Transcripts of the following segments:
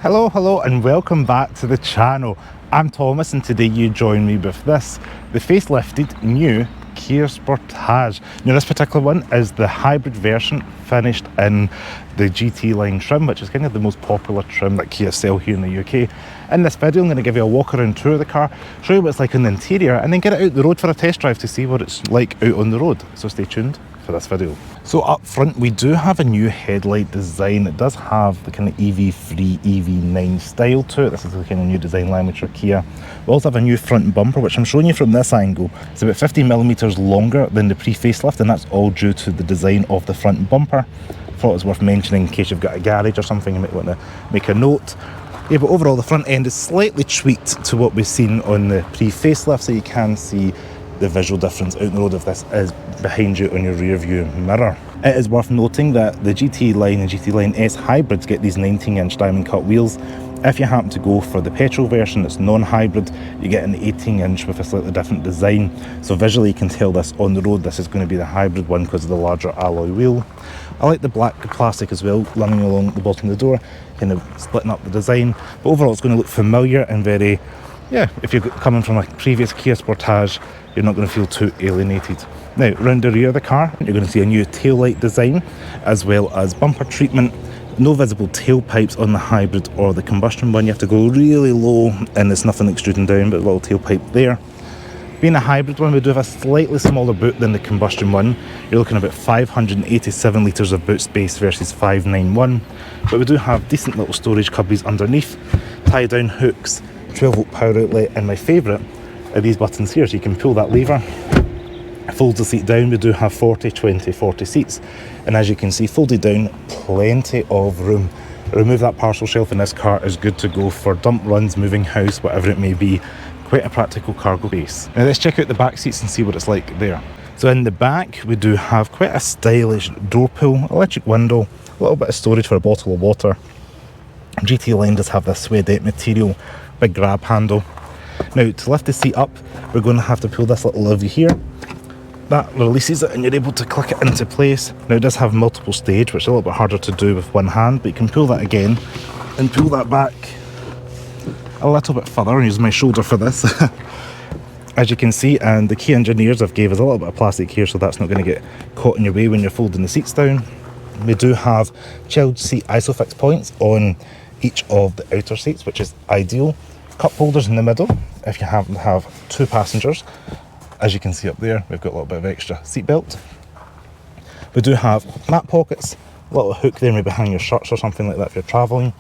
Hello and welcome back to the channel. I'm Thomas and today you join me with this, the facelifted new Kia Sportage. Now this particular one is the hybrid version finished in the GT line trim, which is kind of the most popular trim that Kia sell here in the UK. In this video I'm going to give you a walk around tour of the car, show you what it's like in the interior and then get it out the road for a test drive to see what it's like out on the road. So stay tuned for this video. So up front we do have a new headlight design. It does have the kind of EV3, EV9 style to it. This is the kind of new design language for Kia. We also have a new front bumper, which I'm showing you from this angle. It's about 50mm longer than the pre-facelift, and that's all due to the design of the front bumper. I thought it was worth mentioning in case you've got a garage or something, you might want to make a note. Yeah, but overall the front end is slightly tweaked to what we've seen on the pre-facelift, so you can see the visual difference out on the road if this is behind you on your rear view mirror. It is worth noting that the GT Line and GT Line S hybrids get these 19-inch diamond cut wheels. If you happen to go for the petrol version that's non-hybrid, you get an 18-inch with a slightly different design. So visually you can tell this on the road, this is going to be the hybrid one because of the larger alloy wheel. I like the black plastic as well, running along the bottom of the door, kind of splitting up the design. But overall it's going to look familiar and very, yeah, if you're coming from a previous Kia Sportage, you're not going to feel too alienated. Now, around the rear of the car, you're going to see a new taillight design, as well as bumper treatment. No visible tailpipes on the hybrid or the combustion one. You have to go really low, and there's nothing extruding down, but a little tailpipe there. Being a hybrid one, we do have a slightly smaller boot than the combustion one. You're looking at about 587 litres of boot space versus 591. But we do have decent little storage cubbies underneath, tie-down hooks, 12-volt power outlet, and my favourite are these buttons here, so you can pull that lever, folds the seat down. We do have 40, 20, 40 seats, and as you can see, folded down, plenty of room. Remove that parcel shelf and this car is good to go for dump runs, moving house, whatever it may be. Quite a practical cargo base. Now let's check out the back seats and see what it's like there. So in the back we do have quite a stylish door pull, electric window, a little bit of storage for a bottle of water. GT Line does have this suede material, big grab handle. Now to lift the seat up, we're going to have to pull this little lever here. That releases it and you're able to click it into place. Now it does have multiple stage, which is a little bit harder to do with one hand, but you can pull that again and pull that back a little bit further and use my shoulder for this. As you can see, and the key engineers have gave us a little bit of plastic here so that's not going to get caught in your way when you're folding the seats down. We do have chilled seat isofix points on each of the outer seats, which is ideal. Cup holders in the middle if you happen to have two passengers. As you can see up there, we've got a little bit of extra seat belt. We do have map pockets, a little hook there maybe hang your shirts or something like that if you're travelling.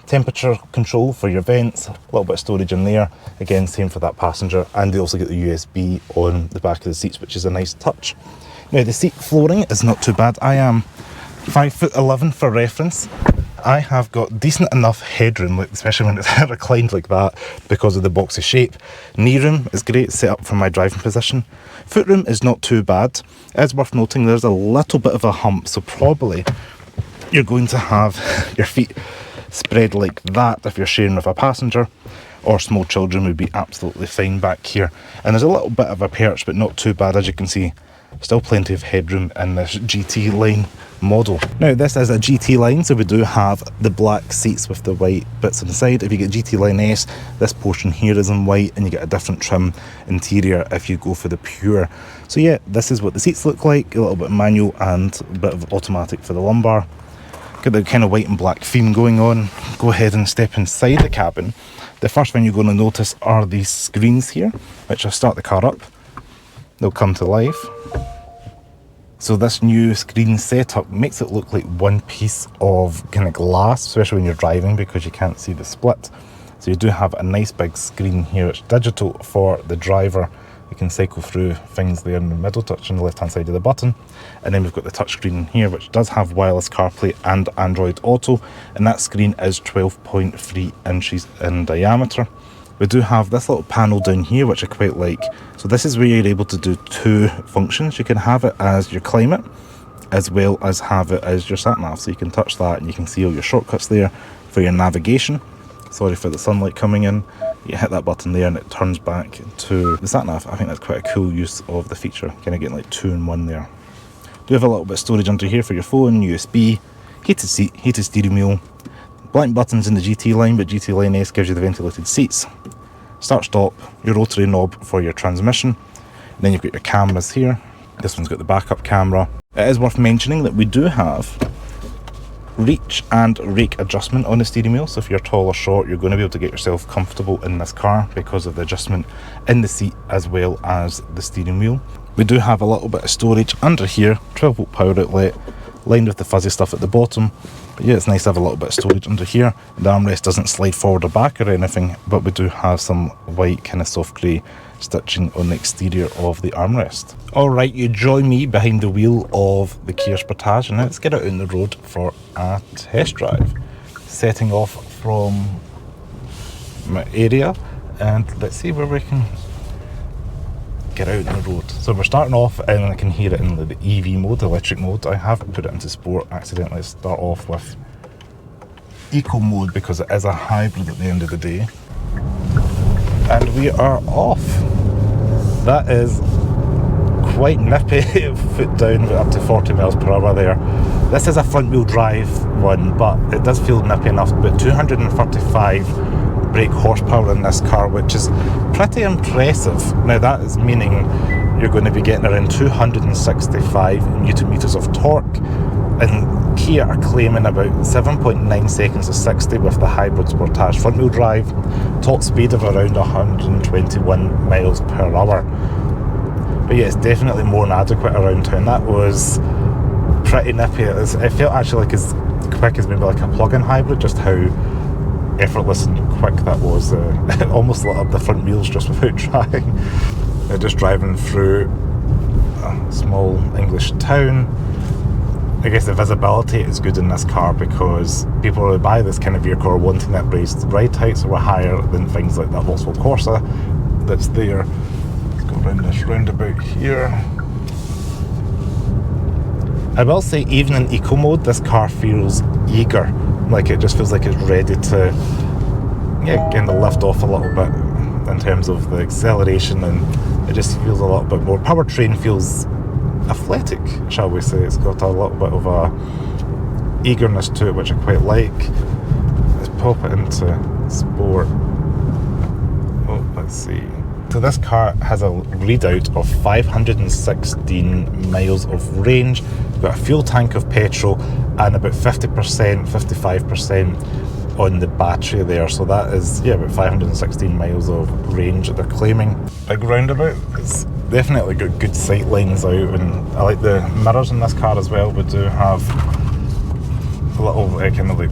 Temperature control for your vents, a little bit of storage in there. Again, same for that passenger, and they also get the USB on the back of the seats, which is a nice touch. Now the seat flooring is not too bad. I am 5'11" for reference. I have got decent enough headroom, especially when it's reclined like that because of the boxy shape. Knee room is great, set up for my driving position. Foot room is not too bad. It's worth noting there's a little bit of a hump, so probably you're going to have your feet spread like that if you're sharing with a passenger, or small children would be absolutely fine back here. And there's a little bit of a perch, but not too bad. As you can see, still plenty of headroom in this GT Line model. Now this is a GT Line, so we do have the black seats with the white bits on the side. If you get GT Line S, this portion here is in white, and you get a different trim interior if you go for the pure. So yeah, this is what the seats look like, a little bit manual and a bit of automatic for the lumbar. Got the kind of white and black theme going on. Go ahead and step inside the cabin. The first thing you're going to notice are these screens here, which will start the car up. They'll come to life. So this new screen setup makes it look like one piece of kind of glass, especially when you're driving because you can't see the split. So you do have a nice big screen here. It's digital for the driver. You can cycle through things there in the middle, touch on the left hand side of the button. And then we've got the touch screen here, which does have wireless CarPlay and Android Auto. And that screen is 12.3 inches in diameter. We do have this little panel down here, which I quite like. So this is where you're able to do two functions. You can have it as your climate, as well as have it as your sat-nav. So you can touch that and you can see all your shortcuts there for your navigation. Sorry for the sunlight coming in. You hit that button there and it turns back to the sat-nav. I think that's quite a cool use of the feature, kind of getting like 2 in 1 there. Do have a little bit of storage under here for your phone, USB, heated seat, heated steering wheel, Blank buttons in the GT line, but GT line S gives you the ventilated seats. Start stop, your rotary knob for your transmission. And then you've got your cameras here. This one's got the backup camera. It is worth mentioning that we do have reach and rake adjustment on the steering wheel, so if you're tall or short, you're going to be able to get yourself comfortable in this car because of the adjustment in the seat as well as the steering wheel. We do have a little bit of storage under here, 12 volt power outlet, lined with the fuzzy stuff at the bottom. But yeah, it's nice to have a little bit of storage under here. The armrest doesn't slide forward or back or anything, but we do have some white kind of soft grey stitching on the exterior of the armrest. Alright, you join me behind the wheel of the Kia Sportage, and let's get out on the road for a test drive. Setting off from my area, and let's see where we can get out on the road. So we're starting off, and I can hear it in the EV mode, the electric mode. I have put it into sport accidentally. Start off with eco mode because it is a hybrid at the end of the day. And we are off. That is quite nippy. Foot down up to 40 miles per hour there. This is a front wheel drive one, but it does feel nippy enough. But 235 brake horsepower in this car, which is pretty impressive. Now that is meaning you're going to be getting around 265 newton meters of torque, and Kia are claiming about 7.9 seconds to 60 with the hybrid Sportage front wheel drive, top speed of around 121 miles per hour. But yeah, it's definitely more than adequate around town. That was pretty nippy. It felt actually like as quick as maybe like a plug-in hybrid, just how effortless and quick that was. It almost lit up the front wheels just without trying. Just driving through a small English town. I guess the visibility is good in this car because people who buy this kind of vehicle are wanting that raised ride heights were higher than things like that Volkswagen Corsa that's there. Let's go around this roundabout here. I will say, even in eco mode, this car feels eager. Like it just feels like it's ready to, yeah, kind of lift off a little bit in terms of the acceleration, and it just feels a little bit more. Powertrain feels athletic, shall we say. It's got a little bit of a eagerness to it, which I quite like. Let's pop it into sport. Oh, let's see. So this car has a readout of 516 miles of range. We've got a fuel tank of petrol and about 50%, 55% on the battery there. So that is, yeah, about 516 miles of range that they're claiming. Big roundabout. It's definitely got good sight lines out, and I like the mirrors in this car as well. We do have a little kind of like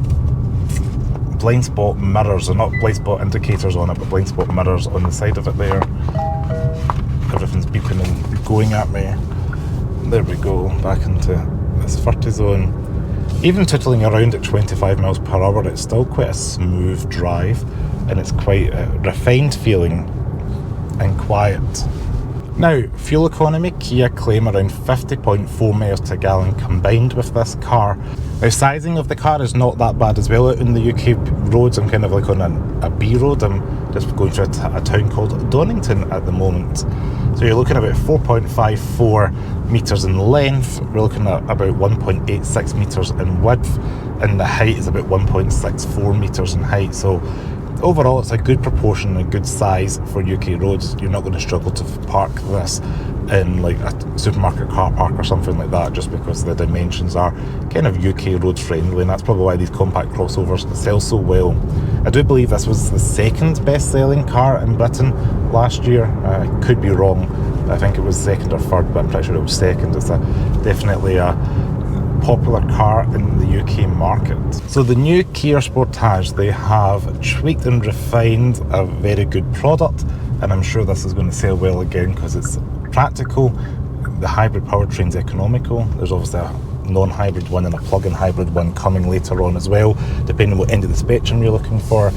blind spot mirrors, or not blind spot indicators on it, but blind spot mirrors on the side of it there. Everything's beeping and going at me. There we go, back into this 30 zone. Even tootling around at 25 miles per hour, it's still quite a smooth drive, and it's quite a refined feeling and quiet. Now, fuel economy, Kia claim around 50.4 miles to a gallon combined with this car. Now, sizing of the car is not that bad as well. Out in the UK roads, I'm kind of like on a B road. I'm just going through a town called Donington at the moment. So you're looking at about 4.54 metres in length. We're looking at about 1.86 metres in width, and the height is about 1.64 metres in height. So overall, it's a good proportion and a good size for UK roads. You're not going to struggle to park this in like a supermarket car park or something like that, just because the dimensions are kind of UK road friendly, and that's probably why these compact crossovers sell so well. I do believe this was the second best selling car in Britain last year. I could be wrong. I think it was second or third, but I'm pretty sure it was second. It's definitely a popular car in the UK market. So the new Kia Sportage, they have tweaked and refined a very good product, and I'm sure this is going to sell well again because it's practical. The hybrid powertrain's economical. There's obviously a non-hybrid one and a plug-in hybrid one coming later on as well, depending on what end of the spectrum you're looking for.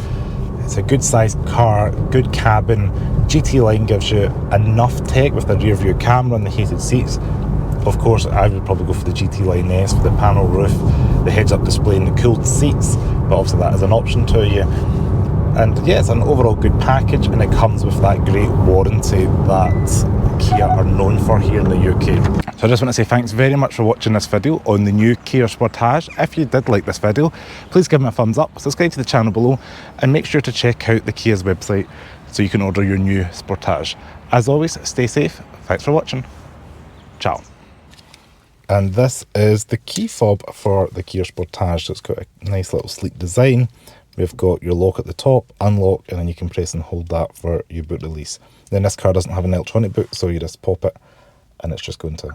It's a good sized car, good cabin. GT line gives you enough tech with the rear view camera and the heated seats. Of course, I would probably go for the GT Line S for the panel roof, the heads-up display and the cooled seats, but obviously that is an option to you. And yeah, it's an overall good package, and it comes with that great warranty that Kia are known for here in the UK. So I just want to say thanks very much for watching this video on the new Kia Sportage. If you did like this video, please give me a thumbs up, subscribe to the channel below, and make sure to check out the Kia's website so you can order your new Sportage. As always, stay safe. Thanks for watching. Ciao. And this is the key fob for the Kia Sportage. So it's got a nice little sleek design. We've got your lock at the top, unlock, and then you can press and hold that for your boot release. Then this car doesn't have an electronic boot, so you just pop it and it's just going to